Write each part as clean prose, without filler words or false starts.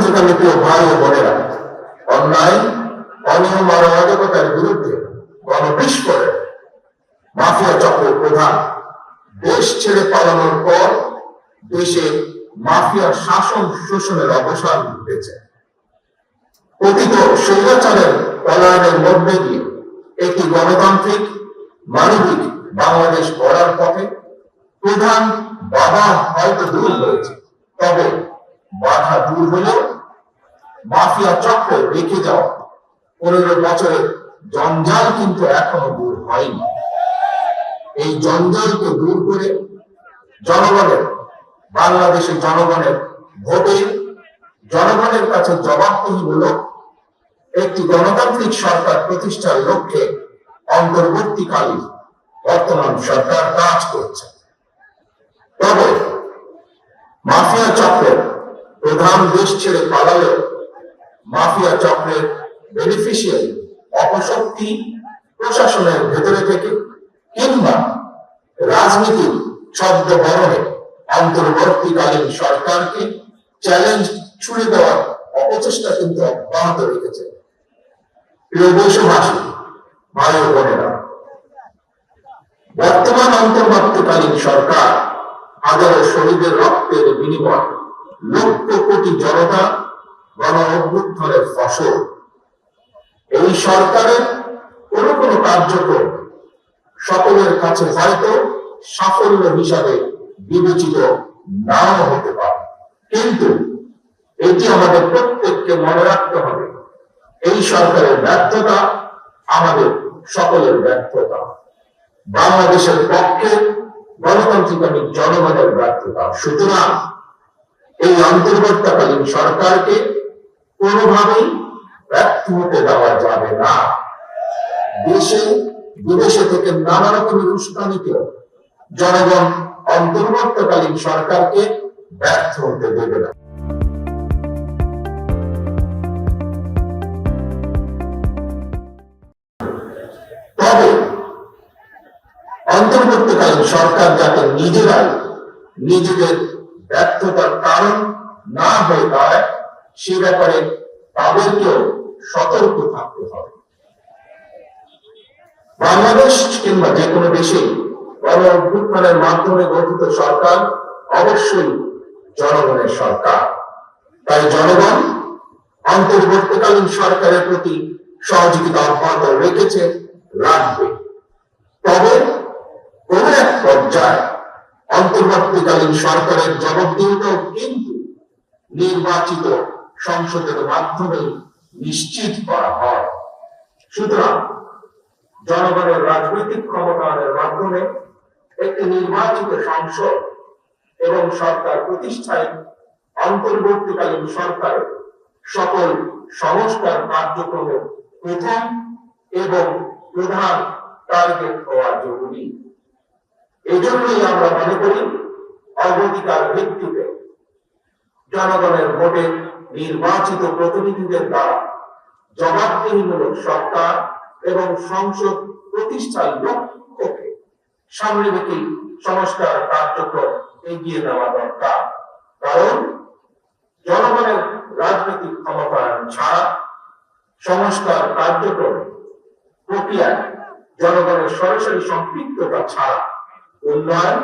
সংগ্রামী প্রিয় ভাই ও বোনেরা, অন্যায় অনিয়ম অরাজকতার বিরুদ্ধে গণবিস্ফোরণে মাফিয়া চক্রের প্রধান দেশ ছেড়ে পালানোর পর দেশে মাফিয়ার শাসন শোষণের অবসান ঘটেছে। কথিত স্বৈরাচারের পলায়নের মধ্যে দিয়ে একটি গণতান্ত্রিক মানবিক বাংলাদেশ গড়ার পথে প্রধান বাধা হয়তো দূর হয়েছে, তবে বাধা দূর হলেও মাফিয়া চক্রে রেখে যাওয়া 15 বছরের জঞ্জাল কিন্তু এখনো দূর হয়নি। এই জঞ্জালকে দূর করে জনগণের, বাংলাদেশের জনগণের ভোটে জনগণের কাছে জবাবদিহিমূলক একটি গণতান্ত্রিক সরকার প্রতিষ্ঠার লক্ষ্যে অন্তর্বর্তীকালীন বর্তমান সরকার কাজ করছে। তবে মাফিয়া চক্রের প্রধান দেশ ছেড়ে পালালেও মাফিয়া চক্রের বেনিফিশিয়ারি অপশক্তি প্রশাসনের ভেতরে থেকে কিংবা রাজনীতির ছদ্মবরণে অন্তর্বর্তীকালীন সরকারকে চ্যালেঞ্জ ছুড়ে দেওয়ার অপচেষ্টা কিন্তু অব্যাহত রেখেছে। প্রিয় দেশবাসী, ভাই ও বোনেরা, বর্তমান অন্তর্বর্তীকালীন সরকার হাজারো শহীদের রক্তের বিনিময় লক্ষ কোটি জনতা গণ অভ্যুত্থানের ফসল। এই সরকারের কোন কোন কার্যক্রম সকলের কাছে হয়তো সাফল্য হিসাবে বিবেচিত নাও হতে পারে, কিন্তু এটি আমাদের প্রত্যেককে মনে রাখতে হবে, এই সরকারের ব্যর্থতা আমাদের সকলের ব্যর্থতা, বাংলাদেশের পক্ষে গণতান্ত্রিক জনগণের ব্যর্থতা। সুতরাং এই অন্তর্বর্তীকালীন সরকারকে কোনোভাবেই ব্যর্থ হতে দেওয়া যাবে না। দেশে বিদেশে থেকে নানা রকমের উস্কানিতে জনগণ অন্তর্বর্তীকালীন সরকারকে ব্যর্থ হতে দেবে না। তবে অন্তর্বর্তীকালীন সরকার যাতে নিজেরাই নিজেদের ব্যর্থতার কারণ না হয়ে দাঁড়ায়, সে ব্যাপারে তাদেরকেও সতর্ক থাকতে হবে। বাংলাদেশ কিংবা যে কোনো দেশে গণ অভ্যুত্থানের মাধ্যমে গঠিত সরকার অবশ্যই জনগণের সরকার। তাই জনগণ অন্তর্বর্তীকালীন সরকারের প্রতি সহযোগিতা অব্যাহত রেখেছে, রাখবে। তবে কোন এক পর্যায়ে অন্তর্বর্তীকালীন সরকারের জবাবদিহিতাও কিন্তু নির্বাচিত সংসদের মাধ্যমে নিশ্চিত করা হয়। সুতরাং জনগণের রাজনৈতিক ক্ষমতায়নের মাধ্যমে একটি নির্বাচিত সংসদ এবং সরকার প্রতিষ্ঠায় অন্তর্বর্তীকালীন সরকারের সকল সংস্কার কার্যক্রমের প্রথম এবং প্রধান টার্গেট হওয়া জরুরি। এজন্যই আমরা মনে করি অগ্রাধিকার ভিত্তিতে জনগণের ভোটে নির্বাচিত প্রতিনিধিদের দ্বারা জবাবদিহিমূলক সরকার এবং সংসদ প্রতিষ্ঠার লক্ষ্যকে সামনে রেখে সংস্কার কার্যক্রম এগিয়ে নেওয়া দরকার। কারণ জনগণের রাজনৈতিক ক্ষমতায়ন ছাড়া সংস্কার কার্যক্রমে প্রক্রিয়ায় জনগণের সরাসরি সম্পৃক্ততা ছাড়া উন্নয়ন,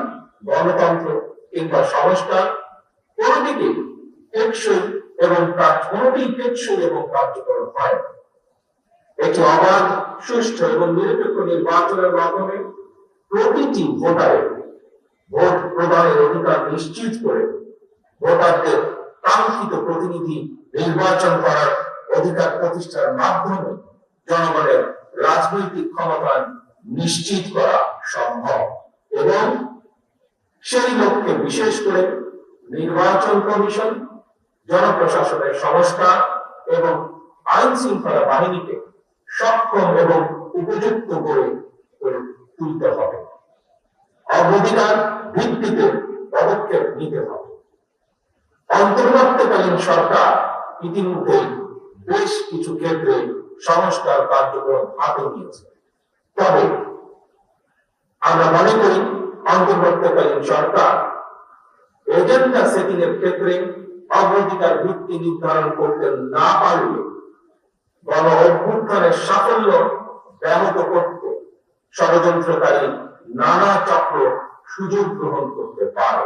গণতন্ত্র কিংবা সংস্কার কোনদিকে টেকসই এবং কার্যকর হয়। একটি অবাধ, সুষ্ঠু এবং নিরপেক্ষ নির্বাচনের মাধ্যমে প্রতিটি ভোটারের ভোট প্রদানের অধিকার নিশ্চিত করে ভোটারদের কাঙ্ক্ষিত প্রতিনিধি নির্বাচন করার অধিকার প্রতিষ্ঠার মাধ্যমে জনগণের রাজনৈতিক ক্ষমতা নিশ্চিত করা সম্ভব। এবং সেই লক্ষ্যে বিশেষ করে নির্বাচন কমিশন, জনপ্রশাসনের সংস্কার এবং আইন শৃঙ্খলা বাহিনীকে সক্ষম এবং উপযুক্ত করে তুলতে হবে। অগ্রাধিকার ভিত্তিতে পদক্ষেপ নিতে হবে। অন্তর্বর্তীকালীন সরকার ইতিমধ্যে বেশ কিছু ক্ষেত্রে সংস্কার কার্যক্রম হাতে নিয়েছে। তবে আমরা মনে করি অন্তর্বর্তীকালীন সরকার এজেন্ডা সেটিং এর ক্ষেত্রে অগ্রাধিকার ভিত্তি নির্ধারণ করতে না পারলে গণ অভ্যুত্থানের সাফল্য ব্যাহত করতে ষড়যন্ত্রকারী নানা চক্র সুযোগ গ্রহণ করতে পারে।